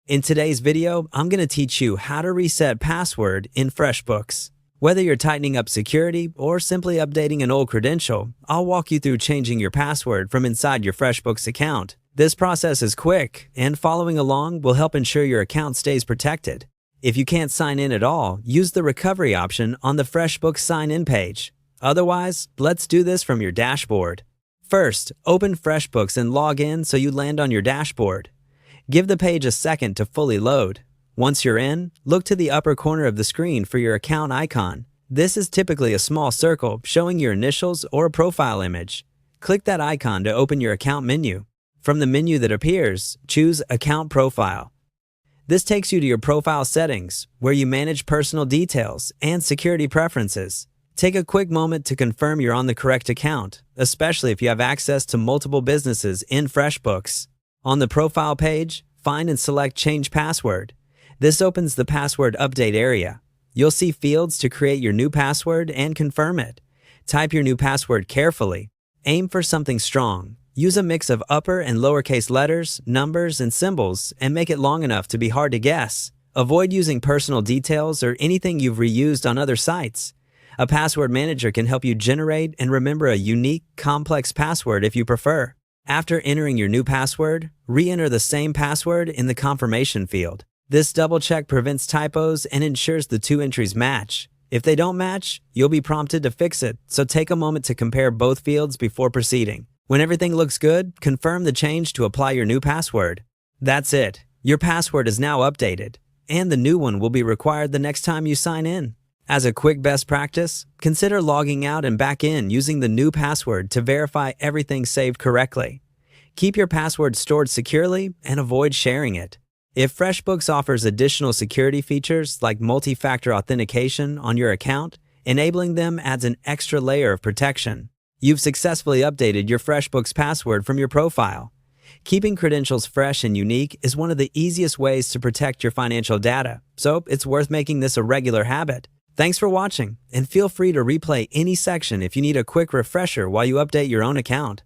In today's video, I'm going to teach you how to reset password in FreshBooks. Whether you're tightening up security or simply updating an old credential, I'll walk you through changing your password from inside your FreshBooks account. This process is quick, and following along will help ensure your account stays protected. If you can't sign in at all, use the recovery option on the FreshBooks sign-in page. Otherwise, let's do this from your dashboard. First, open FreshBooks and log in so you land on your dashboard. Give the page a second to fully load. Once you're in, look to the upper corner of the screen for your account icon. This is typically a small circle showing your initials or a profile image. Click that icon to open your account menu. From the menu that appears, choose Account Profile. This takes you to your profile settings, where you manage personal details and security preferences. Take a quick moment to confirm you're on the correct account, especially if you have access to multiple businesses in FreshBooks. On the profile page, find and select Change Password. This opens the password update area. You'll see fields to create your new password and confirm it. Type your new password carefully. Aim for something strong. Use a mix of upper and lowercase letters, numbers, and symbols, and make it long enough to be hard to guess. Avoid using personal details or anything you've reused on other sites. A password manager can help you generate and remember a unique, complex password if you prefer. After entering your new password, re-enter the same password in the confirmation field. This double check prevents typos and ensures the two entries match. If they don't match, you'll be prompted to fix it, so take a moment to compare both fields before proceeding. When everything looks good, confirm the change to apply your new password. That's it. Your password is now updated, and the new one will be required the next time you sign in. As a quick best practice, consider logging out and back in using the new password to verify everything saved correctly. Keep your password stored securely and avoid sharing it. If FreshBooks offers additional security features like multi-factor authentication on your account, enabling them adds an extra layer of protection. You've successfully updated your FreshBooks password from your profile. Keeping credentials fresh and unique is one of the easiest ways to protect your financial data, so it's worth making this a regular habit. Thanks for watching, and feel free to replay any section if you need a quick refresher while you update your own account.